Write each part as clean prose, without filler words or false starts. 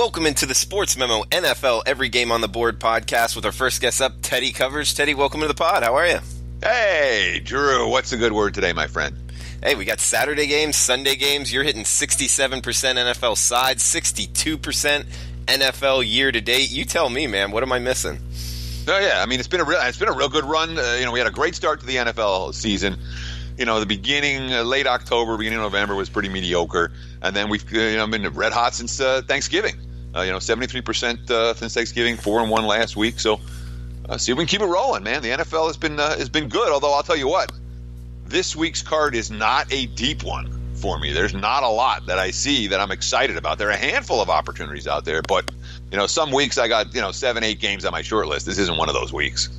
Welcome into the Sportsmemo NFL Every Game on the Board podcast with our first guest up, Teddy Covers. Teddy, welcome to the pod. How are you? Hey, Drew. What's the good word today, my friend? Hey, we got Saturday games, Sunday games. You're hitting 67% NFL sides, 62% NFL year to date. You tell me, man. What am I missing? Oh yeah, I mean it's been a real good run. We had a great start to the NFL season. The beginning, late October, beginning of November was pretty mediocre, and then we've been red hot since Thanksgiving. 73% since Thanksgiving, 4-1 last week. So see if we can keep it rolling, man. The NFL has been good. Although I'll tell you what, this week's card is not a deep one for me. There's not a lot that I see that I'm excited about. There are a handful of opportunities out there, but some weeks I got 7-8 games on my short list. This isn't one of those weeks.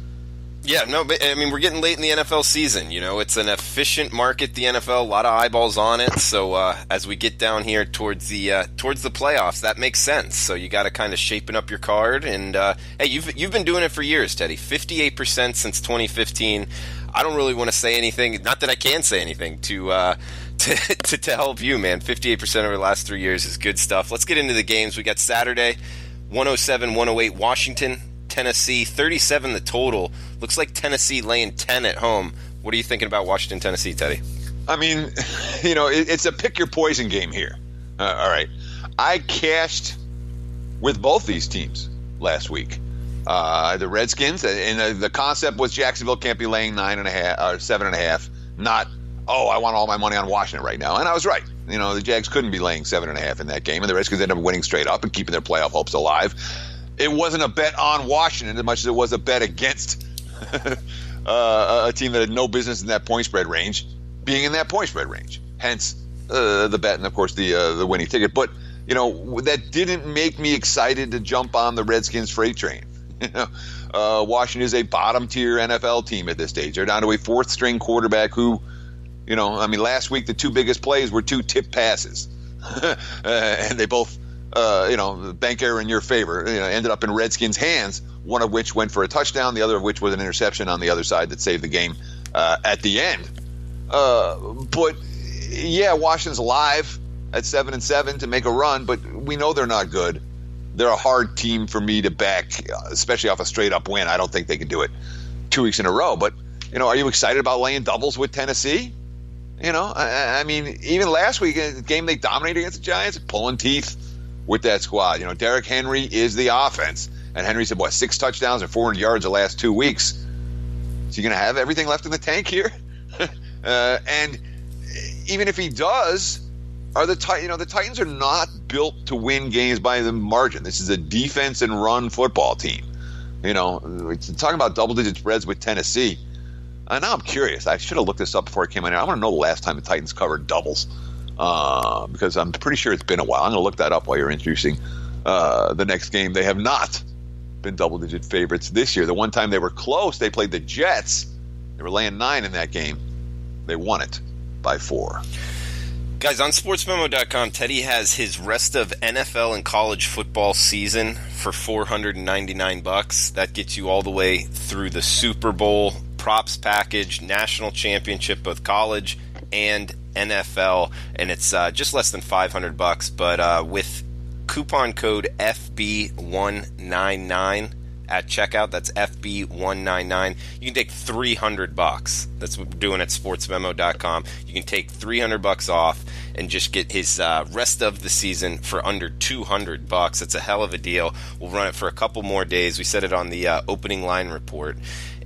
Yeah, no, but I mean, we're getting late in the NFL season. It's an efficient market, the NFL, a lot of eyeballs on it. So as we get down here towards the playoffs, that makes sense. So you got to kind of shaping up your card. And hey, you've been doing it for years, Teddy. 58% since 2015. I don't really want to say anything. Not that I can say anything to help you, man. 58% over the last 3 years is good stuff. Let's get into the games. We got Saturday, 107-108 Washington. Tennessee, 37 the total. Looks like Tennessee laying 10 at home. What are you thinking about Washington, Tennessee, Teddy? I mean, it's a pick your poison game here. All right. I cashed with both these teams last week. The Redskins, and the concept was Jacksonville can't be laying 9.5 or 7.5. Not, I want all my money on Washington right now. And I was right. The Jags couldn't be laying 7.5 in that game, and the Redskins ended up winning straight up and keeping their playoff hopes alive. It wasn't a bet on Washington as much as it was a bet against a team that had no business in that point spread range, being in that point spread range. Hence the bet and, of course, the winning ticket. But, that didn't make me excited to jump on the Redskins freight train. Washington is a bottom-tier NFL team at this stage. They're down to a fourth-string quarterback who, last week the two biggest plays were two tip passes. And they both... bank error in your favor, ended up in Redskins' hands, one of which went for a touchdown, the other of which was an interception on the other side that saved the game at the end. But, yeah, Washington's alive at 7-7 to make a run, but we know they're not good. They're a hard team for me to back, especially off a straight-up win. I don't think they can do it 2 weeks in a row. But, are you excited about laying doubles with Tennessee? I mean, even last week, in the game they dominated against the Giants, pulling teeth with that squad. Derrick Henry is the offense. And Henry's had, 6 touchdowns and 400 yards the last 2 weeks. Is he going to have everything left in the tank here? And even if he does, the Titans are not built to win games by the margin. This is a defense and run football team. Talking about double-digit spreads with Tennessee. Now I'm curious. I should have looked this up before I came in here. I want to know the last time the Titans covered doubles. Because I'm pretty sure it's been a while. I'm going to look that up while you're introducing the next game. They have not been double-digit favorites this year. The one time they were close, they played the Jets. They were laying 9 in that game. They won it by 4. Guys, on Sportsmemo.com, Teddy has his rest of NFL and college football season for $499. That gets you all the way through the Super Bowl props package, national championship, both college and NFL, and it's just less than $500. But with coupon code FB199 at checkout, that's FB199, you can take $300. That's what we're doing at sportsmemo.com. You can take $300 off and just get his rest of the season for under $200. It's a hell of a deal. We'll run it for a couple more days. We said it on the opening line report,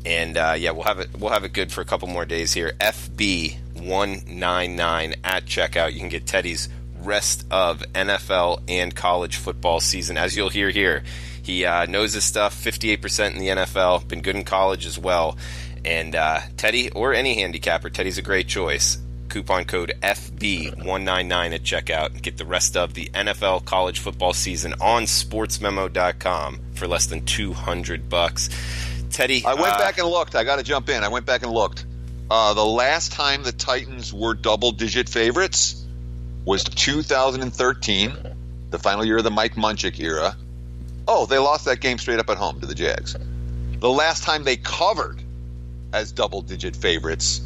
and we'll have it good for a couple more days here. FB199 at checkout. You can get Teddy's rest of NFL and college football season. As you'll hear here, he knows his stuff. 58% in the NFL, been good in college as well. And Teddy, or any handicapper, Teddy's a great choice. Coupon code FB199 at checkout. Get the rest of the NFL college football season on sportsmemo.com for less than $200. Teddy, I went back and looked. I got to jump in. I went back and looked. The last time the Titans were double-digit favorites was 2013, the final year of the Mike Munchak era. Oh, they lost that game straight up at home to the Jags. The last time they covered as double-digit favorites,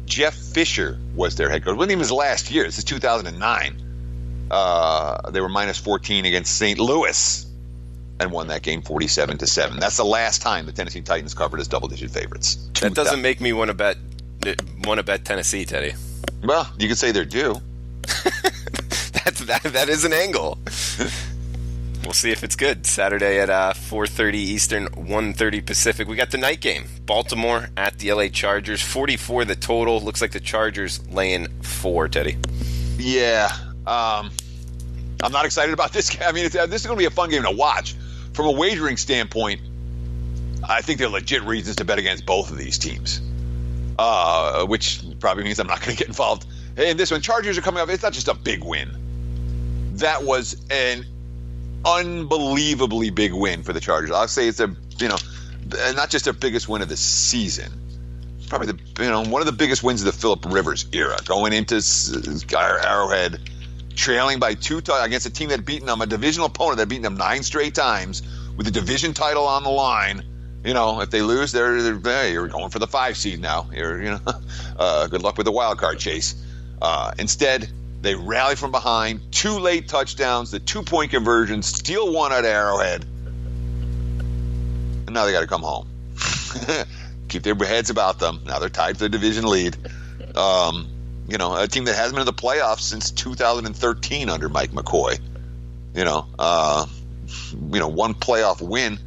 Jeff Fisher was their head coach. It wasn't even his last year. This is 2009. They were minus 14 against St. Louis and won that game 47-7. That's the last time the Tennessee Titans covered as double-digit favorites. That doesn't make me want to bet Tennessee, Teddy. Well, you could say they're due. That is an angle. We'll see if it's good. Saturday at 4:30 Eastern, 1:30 Pacific. We got the night game. Baltimore at the LA Chargers. 44 the total. Looks like the Chargers laying 4, Teddy. Yeah. I'm not excited about this game. I mean, this is going to be a fun game to watch. From a wagering standpoint, I think there are legit reasons to bet against both of these teams, which probably means I'm not going to get involved in this one. Chargers are coming up. It's not just a big win. That was an unbelievably big win for the Chargers. I'll say it's not just their biggest win of the season. Probably one of the biggest wins of the Phillip Rivers era. Going into Arrowhead, trailing by 2 against a team that had beaten them, a divisional opponent that had beaten them 9 straight times with the division title on the line. If they lose, you're going for the 5 seed now. Good luck with the wild card chase. Instead, they rally from behind, 2 late touchdowns, the 2-point conversion, steal 1 at Arrowhead, and now they got to come home. Keep their heads about them. Now they're tied for the division lead. A team that hasn't been in the playoffs since 2013 under Mike McCoy. One playoff win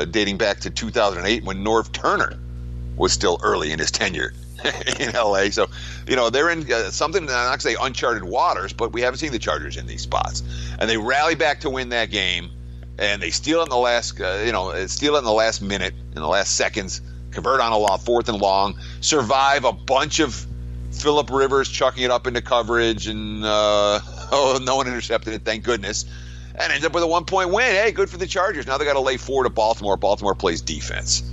dating back to 2008 when Norv Turner was still early in his tenure in LA. So, they're in something, I'm not going to say uncharted waters, but we haven't seen the Chargers in these spots. And they rally back to win that game, and they steal it in the last, minute, in the last seconds, convert on a 4th and long, survive a bunch of Phillip Rivers chucking it up into coverage, and no one intercepted it, thank goodness, and ends up with a 1-point win. Hey, good for the Chargers. Now they got to lay 4 to Baltimore. Baltimore plays defense.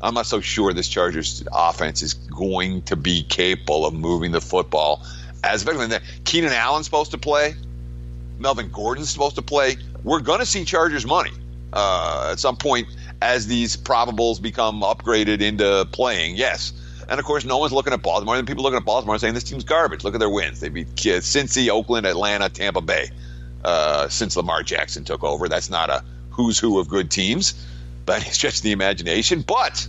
I'm not so sure this Chargers offense is going to be capable of moving the football as effectively. Keenan Allen's supposed to play. Melvin Gordon's supposed to play. We're going to see Chargers money at some point as these probables become upgraded into playing. Yes. And, of course, no one's looking at Baltimore. And people looking at Baltimore saying this team's garbage. Look at their wins. They beat Cincy, Oakland, Atlanta, Tampa Bay since Lamar Jackson took over. That's not a who's who of good teams by any stretch of the imagination. But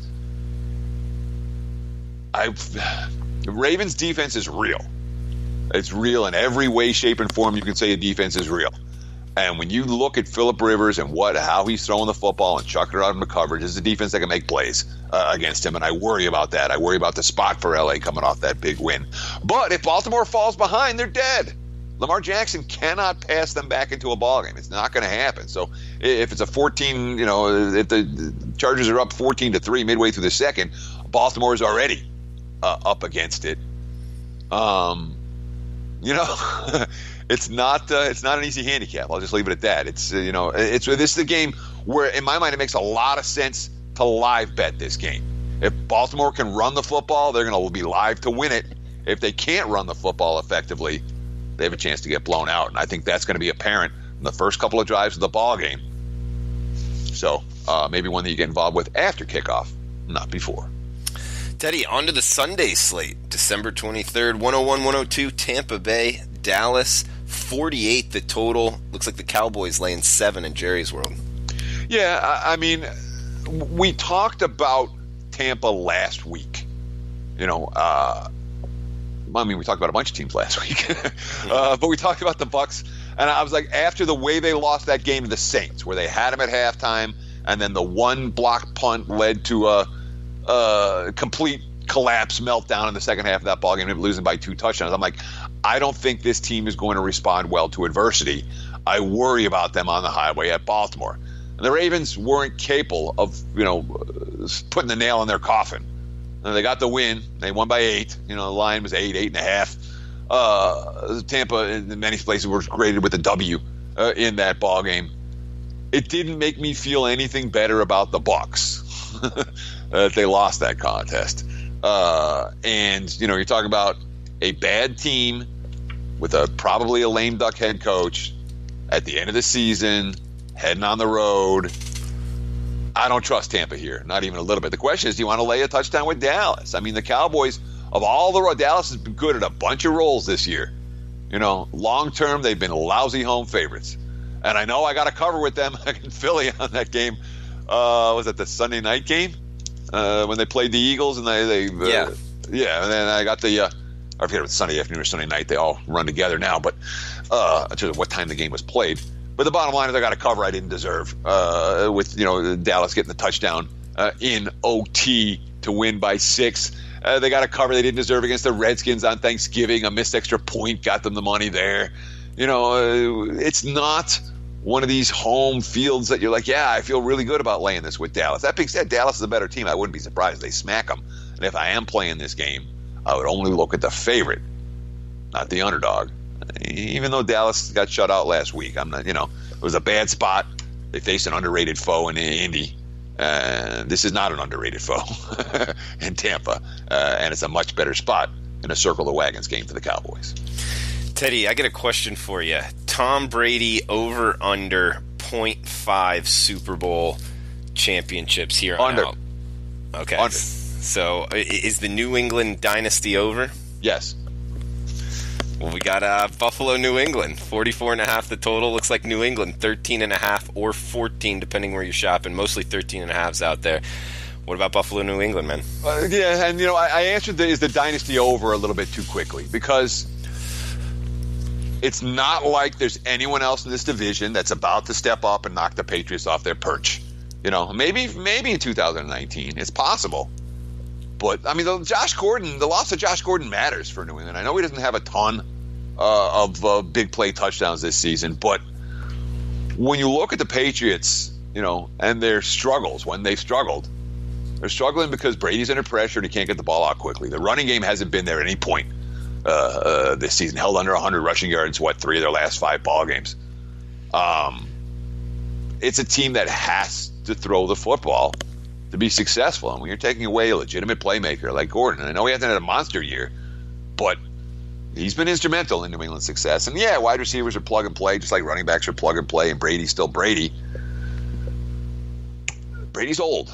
the Ravens' defense is real. It's real in every way, shape, and form you can say a defense is real. And when you look at Phillip Rivers and how he's throwing the football and chucking it out in the coverage, this is a defense that can make plays against him. And I worry about that. I worry about the spot for LA coming off that big win. But if Baltimore falls behind, they're dead. Lamar Jackson cannot pass them back into a ballgame. It's not going to happen. So if it's a 14, if the Chargers are up 14-3 midway through the second, Baltimore is already up against it. It's not an easy handicap. I'll just leave it at that. This is the game where, in my mind, it makes a lot of sense to live bet this game. If Baltimore can run the football, they're going to be live to win it. If they can't run the football effectively, they have a chance to get blown out. And I think that's going to be apparent in the first couple of drives of the ball game. So maybe one that you get involved with after kickoff, not before. Teddy, on to the Sunday slate. December 23rd, 101-102, Tampa Bay, Dallas, 48 the total. Looks like the Cowboys laying 7 in Jerry's world. Yeah, I mean, we talked about Tampa last week. We talked about a bunch of teams last week. But we talked about the Bucs, and I was like, after the way they lost that game to the Saints, where they had them at halftime, and then the one block punt led to a complete collapse meltdown in the second half of that ballgame, losing by 2 touchdowns. I'm like, I don't think this team is going to respond well to adversity. I worry about them on the highway at Baltimore. And the Ravens weren't capable of, putting the nail in their coffin. And they got the win. They won by 8. The line was 8, 8.5. Tampa, in many places, was graded with a W in that ballgame. It didn't make me feel anything better about the Bucs. They lost that contest. And you're talking about a bad team with probably a lame duck head coach at the end of the season, heading on the road. I don't trust Tampa here, not even a little bit. The question is, do you want to lay a touchdown with Dallas? I mean, the Cowboys, of all the Dallas has been good at a bunch of roles this year. Long term, they've been lousy home favorites. And I know I got to cover with them in Philly on that game. Was it the Sunday night game when they played the Eagles? And they yeah. And then I got I forget if it was Sunday afternoon or Sunday night. They all run together now. But in terms of what time the game was played. But the bottom line is I got a cover I didn't deserve with Dallas getting the touchdown in OT to win by 6. They got a cover they didn't deserve against the Redskins on Thanksgiving. A missed extra point got them the money there. It's not one of these home fields that you're like, yeah, I feel really good about laying this with Dallas. That being said, Dallas is a better team. I wouldn't be surprised if they smack them. And if I am playing this game, I would only look at the favorite, not the underdog. Even though Dallas got shut out last week, I'm not. It was a bad spot. They faced an underrated foe in Indy. This is not an underrated foe in Tampa, and it's a much better spot in a circle the wagons game for the Cowboys. Teddy, I got a question for you. Tom Brady over under 0.5 Super Bowl championships here on Under. out. Okay. Under. So is the New England dynasty over? Yes. Well, we got Buffalo, New England, 44.5 the total. Looks like New England 13.5 or 14, depending where you're shopping. Mostly 13.5s out there. What about Buffalo, New England, man? Yeah, and I answered is the dynasty over a little bit too quickly because it's not like there's anyone else in this division that's about to step up and knock the Patriots off their perch. Maybe in 2019, it's possible. But I mean, the loss of Josh Gordon matters for New England. I know he doesn't have a ton of big play touchdowns this season, but when you look at the Patriots, and their struggles when they've struggled, they're struggling because Brady's under pressure and he can't get the ball out quickly. The running game hasn't been there at any point this season. Held under 100 rushing yards, 3 of their last 5 ball games. It's a team that has to throw the football to be successful. And when you're taking away a legitimate playmaker like Gordon, I know he hasn't had a monster year, but he's been instrumental in New England's success. And yeah, wide receivers are plug and play, just like running backs are plug and play, and Brady's still Brady. Brady's old.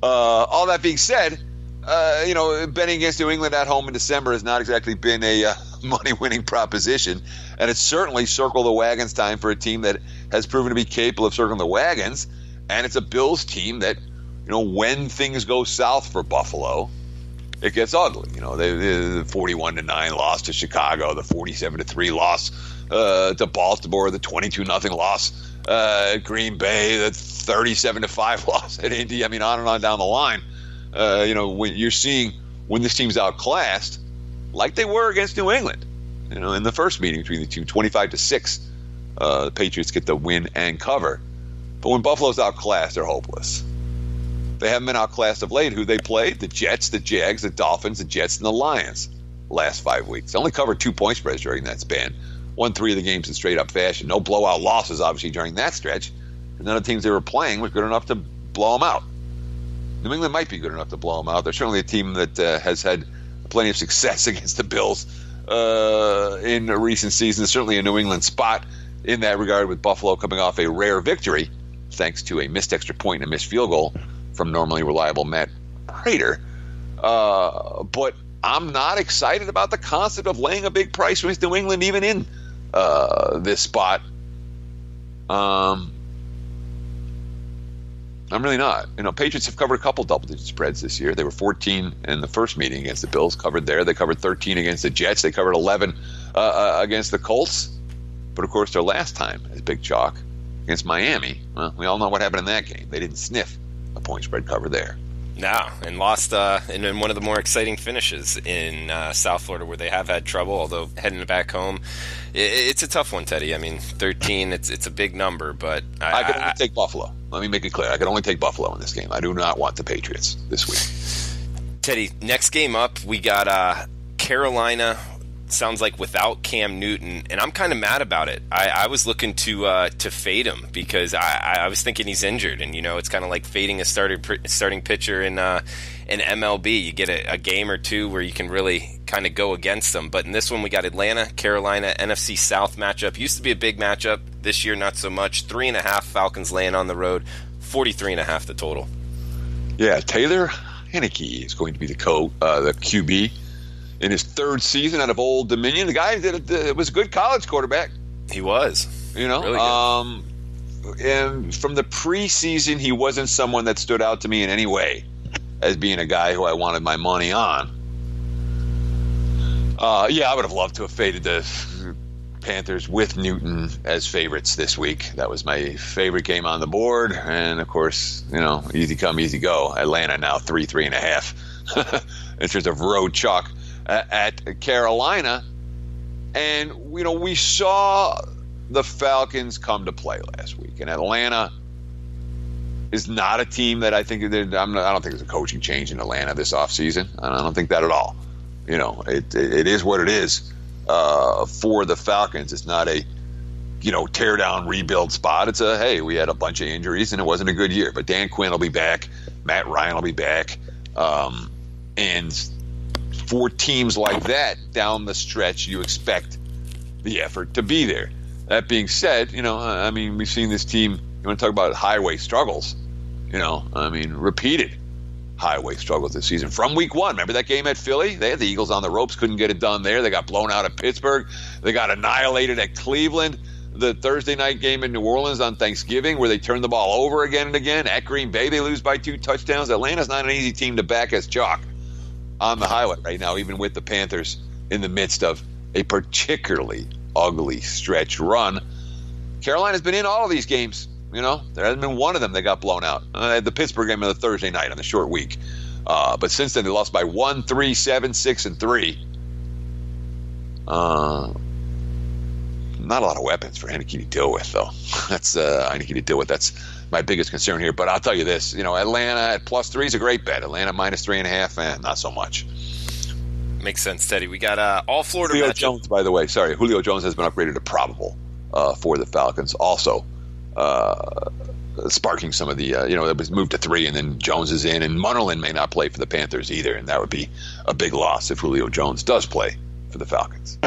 All that being said, betting against New England at home in December has not exactly been a money-winning proposition, and it's certainly circle the wagons time for a team that has proven to be capable of circling the wagons. And it's a Bills team that, when things go south for Buffalo, it gets ugly. The 41-9 loss to Chicago, the 47-3 loss to Baltimore, the 22-0 loss at Green Bay, the 37-5 loss at Indy. I mean, on and on down the line. When you're seeing when this team's outclassed, like they were against New England, in the first meeting between the two, 25-6, the Patriots get the win and cover. But when Buffalo's outclassed, they're hopeless. They haven't been outclassed of late. Who they played? The Jets, the Jags, the Dolphins, the Jets, and the Lions last 5 weeks. They only covered 2 point spreads during that span. Won 3 of the games in straight-up fashion. No blowout losses, obviously, during that stretch. And none of the teams they were playing was good enough to blow them out. New England might be good enough to blow them out. They're certainly a team that has had plenty of success against the Bills in recent seasons. Certainly a New England spot in that regard, with Buffalo coming off a rare victory thanks to a missed extra point and a missed field goal from normally reliable Matt Prater. But I'm not excited about the concept of laying a big price with New England even in this spot. I'm really not. Patriots have covered a couple double-digit spreads this year. They were 14 in the first meeting against the Bills, covered there. They covered 13 against the Jets. They covered 11 against the Colts. But, of course, their last time as big chalk against Miami, well, we all know what happened in that game. They didn't sniff a point spread cover there. No, and lost in one of the more exciting finishes in South Florida, where they have had trouble, although heading back home, it's a tough one, Teddy. I mean, 13, it's a big number, but I can only take Buffalo. Let me make it clear. I can only take Buffalo in this game. I do not want the Patriots this week. Teddy, next game up, we got Carolina. Sounds like without Cam Newton, and I'm kind of mad about it. I was looking to fade him because I was thinking he's injured, and it's kind of like fading a starting pitcher in MLB. You get a game or two where you can really kind of go against them. But in this one, we got Atlanta, Carolina, NFC South matchup. Used to be a big matchup. This year, not so much. 3.5 Falcons laying on the road. 43.5 the total. Yeah, Taylor Heineke is going to be the QB. in his third season out of Old Dominion. The guy was a good college quarterback. He was. You know, really good. And from the preseason, he wasn't someone that stood out to me in any way as being a guy who I wanted my money on. Yeah, I would have loved to have faded the Panthers with Newton as favorites this week. That was my favorite game on the board. And, of course, you know, easy come, easy go. Atlanta now 3.5 in terms of road chalk at Carolina. And, you know, we saw the Falcons come to play last week. And Atlanta is not a team that I think – I don't think there's a coaching change in Atlanta this offseason. I don't think that at all. You know, it is what it is for the Falcons. It's not a, you know, tear down, rebuild spot. It's a, hey, we had a bunch of injuries and it wasn't a good year. But Dan Quinn will be back. Matt Ryan will be back. And for teams like that down the stretch, you expect the effort to be there. That being said, you know, I mean, we've seen this team, you want to talk about highway struggles, you know, I mean, repeated highway struggles this season from week one. Remember that game at Philly? They had the Eagles on the ropes, couldn't get it done there. They got blown out at Pittsburgh. They got annihilated at Cleveland. The Thursday night game in New Orleans on Thanksgiving where they turned the ball over again and again. At Green Bay, they lose by 2 touchdowns. Atlanta's not an easy team to back as chalk on the highway right now, even with the Panthers in the midst of a particularly ugly stretch run. Carolina's been in all of these games. You know, there hasn't been one of them that got blown out. The Pittsburgh game on the Thursday night on the short week. But since then, they lost by 1, 3, 7, 6, and 3. Not a lot of weapons for Heineke to deal with, though. That's Heineke to deal with. That's my biggest concern here. But I'll tell you this. You know, Atlanta at +3 is a great bet. Atlanta -3.5, not so much. Makes sense, Teddy. We got all Florida Julio matchup. Jones, by the way. Sorry, Julio Jones has been upgraded to probable for the Falcons. Also, sparking some of the, you know, it was moved to 3, and then Jones is in, and Munnerlyn may not play for the Panthers either, and that would be a big loss if Julio Jones does play for the Falcons.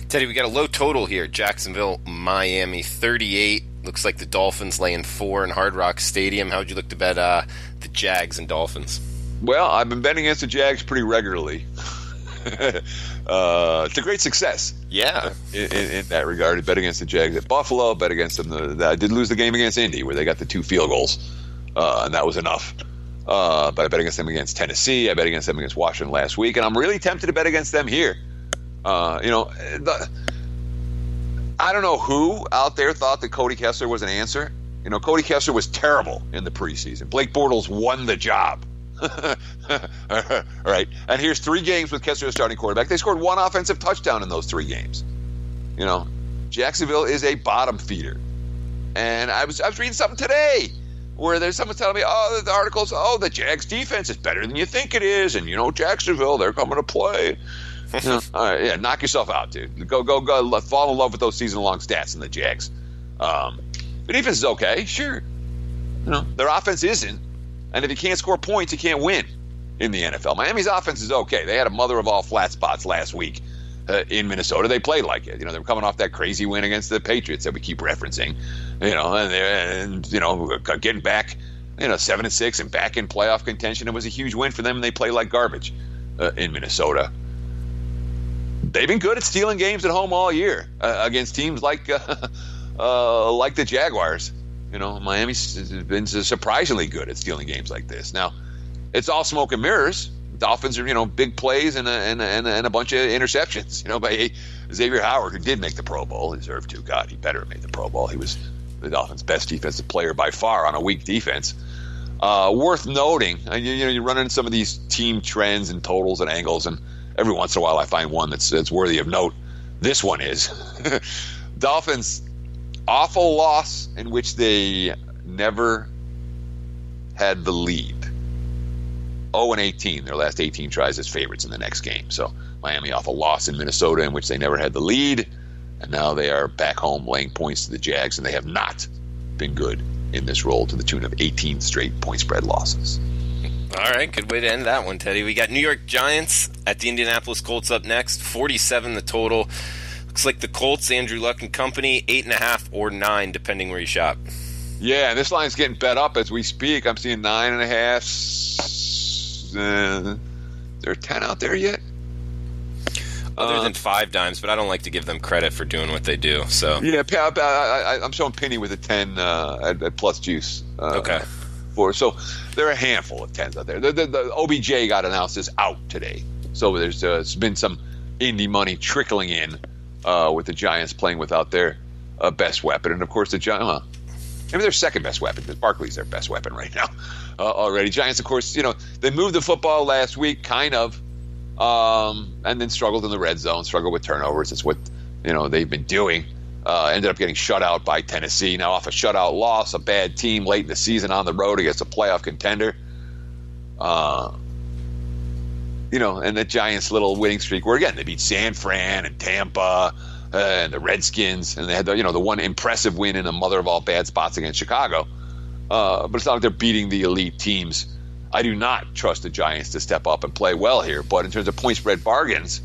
Teddy, we got a low total here. Jacksonville, Miami, 38. Looks like the Dolphins laying 4 in Hard Rock Stadium. How would you look to bet the Jags and Dolphins? Well, I've been betting against the Jags pretty regularly. It's a great success. Yeah. In that regard, I bet against the Jags at Buffalo. Bet against them. I did lose the game against Indy where they got the 2 field goals, and that was enough. But I bet against them against Tennessee. I bet against them against Washington last week, and I'm really tempted to bet against them here. You know, I don't know who out there thought that Cody Kessler was an answer. You know, Cody Kessler was terrible in the preseason. Blake Bortles won the job. All right, and here's 3 games with Kessler as starting quarterback. They scored 1 offensive touchdown in those 3 games. You know, Jacksonville is a bottom feeder, and I was reading something today where there's someone telling me, oh, the articles, oh, the Jags defense is better than you think it is, and you know, Jacksonville, they're coming to play. You know, all right, yeah, knock yourself out, dude. Go, fall in love with those season-long stats in the Jags. The defense is okay, sure. You know, their offense isn't. And if you can't score points, you can't win in the NFL. Miami's offense is okay. They had a mother of all flat spots last week in Minnesota. They played like it. You know, they were coming off that crazy win against the Patriots that we keep referencing. You know, and you know, getting back, you know, 7-6 and back in playoff contention. It was a huge win for them, and they play like garbage in Minnesota. They've been good at stealing games at home all year against teams like the Jaguars. You know, Miami's been surprisingly good at stealing games like this. Now, it's all smoke and mirrors. Dolphins are, you know, big plays and a bunch of interceptions, you know, by Xavier Howard, who did make the Pro Bowl. He deserved to. God, he better have made the Pro Bowl. He was the Dolphins' best defensive player by far on a weak defense. Worth noting, you know, you run into some of these team trends and totals and angles, and every once in a while I find one that's worthy of note. This one is Dolphins' awful loss in which they never had the lead. 0-18, their last 18 tries as favorites in the next game. So Miami off a loss in Minnesota in which they never had the lead, and now they are back home laying points to the Jags, and they have not been good in this role to the tune of 18 straight point spread losses. All right, good way to end that one, Teddy. We got New York Giants at the Indianapolis Colts up next. 47 the total. Looks like the Colts, Andrew Luck and company, 8.5 or 9, depending where you shop. Yeah, this line's getting bet up as we speak. I'm seeing 9.5. Is there a 10 out there yet? Other than 5 dimes, but I don't like to give them credit for doing what they do. So yeah, I'm showing Penny with a 10 at plus juice. Okay. So there are a handful of 10s out there. The OBJ got announced as out today. So there's been some indie money trickling in with the Giants playing without their best weapon. And, of course, the Giants, maybe their second best weapon, because Barkley's their best weapon right now already. Giants, of course, they moved the football last week, kind of, and then struggled in the red zone, struggled with turnovers. It's what, they've been doing. Ended up getting shut out by Tennessee. Now off a shutout loss, a bad team late in the season on the road against a playoff contender. And the Giants' little winning streak where, again, they beat San Fran and Tampa and the Redskins. And they had the one impressive win in the mother of all bad spots against Chicago. But it's not like they're beating the elite teams. I do not trust the Giants to step up and play well here. But in terms of point spread bargains,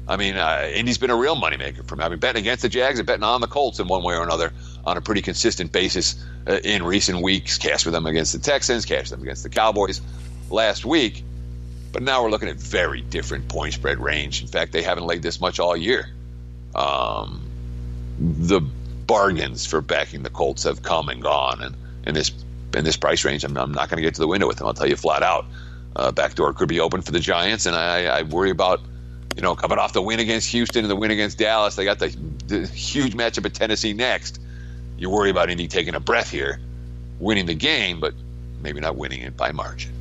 Indy's been a real moneymaker for me. I've been betting against the Jags and betting on the Colts in one way or another on a pretty consistent basis in recent weeks. Cashed with them against the Texans, cashed them against the Cowboys last week. But now we're looking at very different point spread range. In fact, they haven't laid this much all year. The bargains for backing the Colts have come and gone. And in this price range, I'm not going to get to the window with them. I'll tell you flat out. Back door could be open for the Giants, and I worry about coming off the win against Houston and the win against Dallas. They got the huge matchup at Tennessee next. You worry about Indy taking a breath here, winning the game, but maybe not winning it by margin.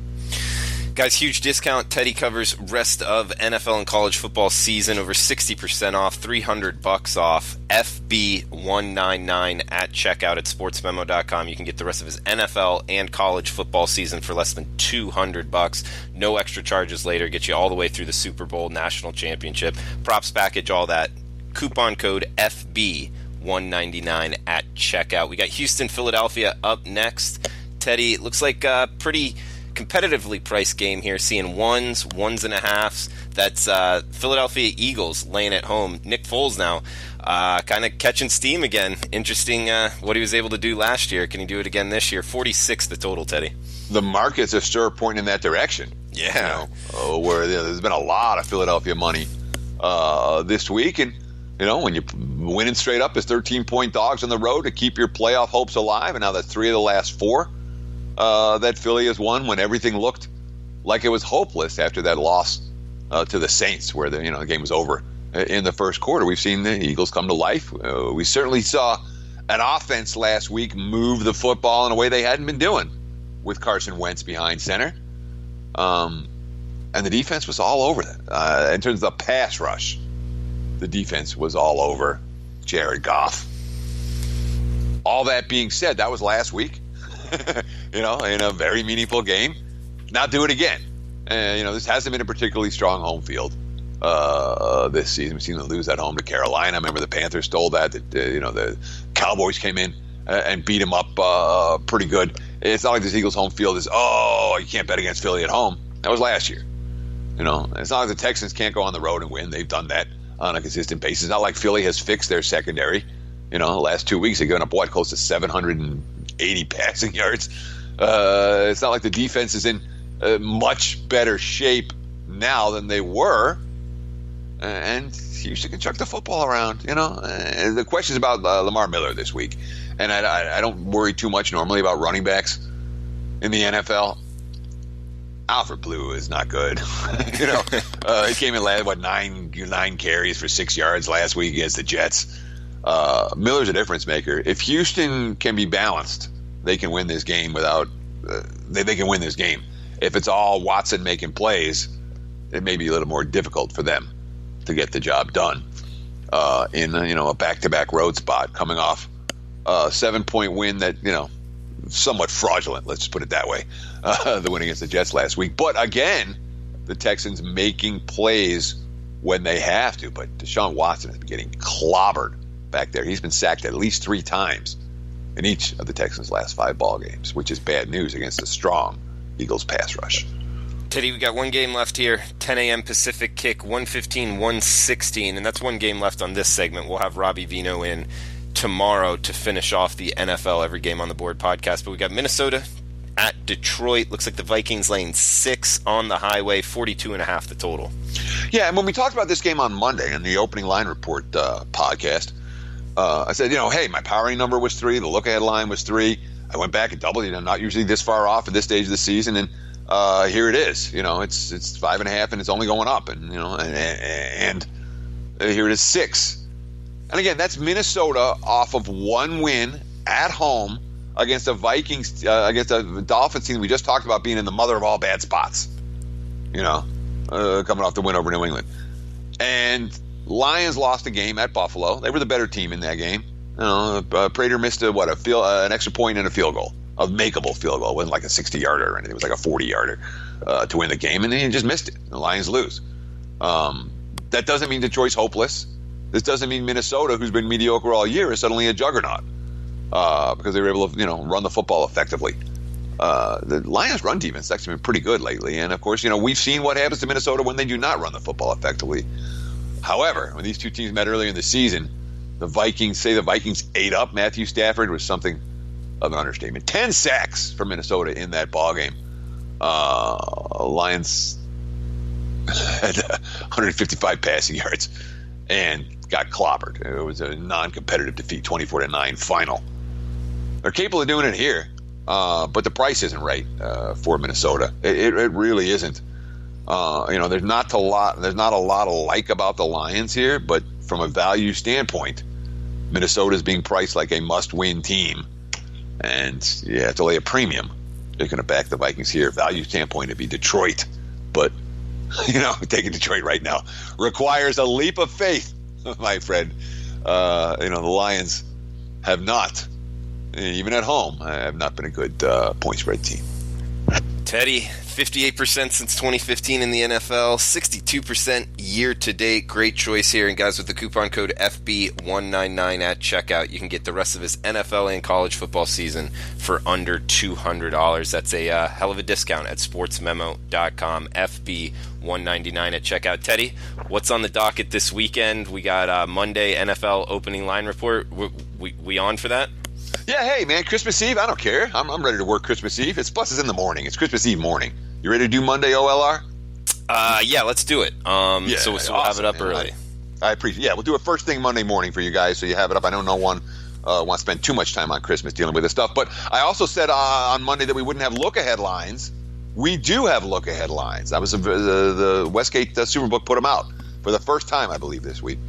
Guys, huge discount. Teddy covers rest of NFL and college football season, over 60% off, $300 off, FB199 at checkout at sportsmemo.com. You can get the rest of his NFL and college football season for less than $200. No extra charges later. Get you all the way through the Super Bowl, national championship, props package, all that. Coupon code FB199 at checkout. We got Houston, Philadelphia up next. Teddy, it looks like pretty competitively priced game here, seeing ones and a halves. That's Philadelphia Eagles laying at home. Nick Foles now kind of catching steam again. Interesting what he was able to do last year. Can he do it again this year? 46 the total, Teddy. The markets are sure pointing in that direction. Yeah. Where there's been a lot of Philadelphia money this week. And, when you're winning straight up as 13-point dogs on the road to keep your playoff hopes alive, and now that's 3 of the last 4 that Philly has won when everything looked like it was hopeless after that loss to the Saints, where the game was over in the first quarter. We've seen the Eagles come to life. We certainly saw an offense last week move the football in a way they hadn't been doing with Carson Wentz behind center. And the defense was all over that. In terms of the pass rush, the defense was all over Jared Goff. All that being said, that was last week. In a very meaningful game. Now do it again. This hasn't been a particularly strong home field this season. We've seen them lose at home to Carolina. I remember the Panthers stole that. The Cowboys came in and beat them up pretty good. It's not like this Eagles home field is, you can't bet against Philly at home. That was last year. It's not like the Texans can't go on the road and win. They've done that on a consistent basis. It's not like Philly has fixed their secondary. The last 2 weeks they've given up close to 780 passing yards. It's not like the defense is in much better shape now than they were. And Houston can chuck the football around. The question is about Lamar Miller this week. And I don't worry too much normally about running backs in the NFL. Alfred Blue is not good. He came in last, nine carries for 6 yards last week against the Jets. Miller's a difference maker. If Houston can be balanced, they can win this game they can win this game. If it's all Watson making plays, it may be a little more difficult for them to get the job done in a back-to-back road spot, coming off a 7-point win that somewhat fraudulent. Let's just put it that way. The win against the Jets last week, but again, the Texans making plays when they have to. But Deshaun Watson has been getting clobbered back there. He's been sacked at least 3 times in each of the Texans' last 5 ball games, which is bad news against a strong Eagles pass rush. Teddy, we got one game left here, 10 a.m. Pacific kick, 1:15, and that's one game left on this segment. We'll have Robbie Vino in tomorrow to finish off the NFL Every Game on the Board podcast. But we got Minnesota at Detroit. Looks like the Vikings laying 6 on the highway, 42.5 the total. Yeah, and when we talked about this game on Monday in the opening line report podcast, I said, hey, my powering number was 3. The look-ahead line was 3. I went back and doubled it. I'm not usually this far off at this stage of the season, and here it is. It's 5.5, and it's only going up, and and here it is 6. And again, that's Minnesota off of 1 win at home against the Vikings, against a Dolphins team we just talked about being in the mother of all bad spots. Coming off the win over New England, and Lions lost a game at Buffalo. They were the better team in that game. Prater missed an extra point and a field goal, a makeable field goal. It wasn't like a 60-yarder or anything. It was like a 40-yarder to win the game, and then he just missed it. The Lions lose. That doesn't mean Detroit's hopeless. This doesn't mean Minnesota, who's been mediocre all year, is suddenly a juggernaut because they were able to run the football effectively. The Lions' run defense has actually been pretty good lately, and of course, we've seen what happens to Minnesota when they do not run the football effectively. However, when these two teams met earlier in the season, the Vikings ate up Matthew Stafford was something of an understatement. 10 sacks for Minnesota in that ballgame. Lions had 155 passing yards and got clobbered. It was a non-competitive defeat, 24-9 final. They're capable of doing it here. But the price isn't right for Minnesota. It really isn't. There's not a lot to like about the Lions here, but from a value standpoint, Minnesota's being priced like a must-win team, and you have to lay a premium. They're going to back the Vikings here. Value standpoint, it'd be Detroit, but taking Detroit right now requires a leap of faith, my friend. The Lions have not. Even at home, I have not been a good point spread team. Teddy, 58% since 2015 in the NFL, 62% year-to-date. Great choice here. And guys, with the coupon code FB199 at checkout, you can get the rest of his NFL and college football season for under $200. That's a hell of a discount at sportsmemo.com, FB199 at checkout. Teddy, what's on the docket this weekend? We got Monday NFL opening line report. We on for that? Yeah, hey, man, Christmas Eve, I don't care. I'm ready to work Christmas Eve. Plus, it's in the morning. It's Christmas Eve morning. You ready to do Monday OLR? Yeah, let's do it. So we'll have it up early. I appreciate it. Yeah, we'll do it first thing Monday morning for you guys so you have it up. I know no one wants to spend too much time on Christmas dealing with this stuff. But I also said on Monday that we wouldn't have look-ahead lines. We do have look-ahead lines. That was the Westgate Superbook put them out for the first time, I believe, this week.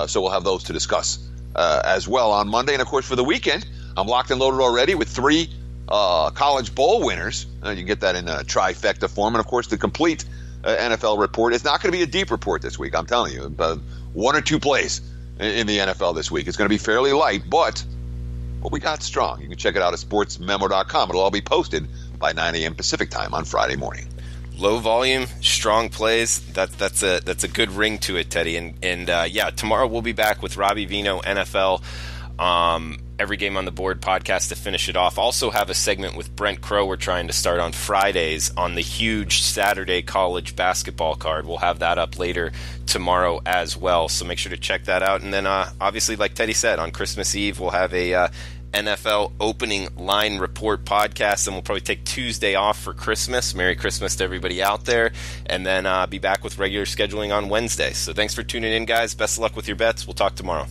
So we'll have those to discuss as well on Monday. And, of course, for the weekend, I'm locked and loaded already with 3 college bowl winners. You can get that in a trifecta form. And, of course, the complete NFL report. It's not going to be a deep report this week, I'm telling you. But 1 or 2 plays in the NFL this week. It's going to be fairly light, but we got strong. You can check it out at sportsmemo.com. It'll all be posted by 9 a.m. Pacific time on Friday morning. Low volume, strong plays. That's a good ring to it, Teddy. And tomorrow we'll be back with Robbie Vino, NFL. Every Game on the Board podcast to finish it off. Also have a segment with Brent Crow we're trying to start on Fridays on the huge Saturday college basketball card. We'll have that up later tomorrow as well, so make sure to check that out. And then obviously, like Teddy said, on Christmas Eve we'll have a NFL opening line report podcast, and we'll probably take Tuesday off for Christmas. Merry Christmas to everybody out there, and then be back with regular scheduling on Wednesday. So thanks for tuning in, guys. Best of luck with your bets. We'll talk tomorrow.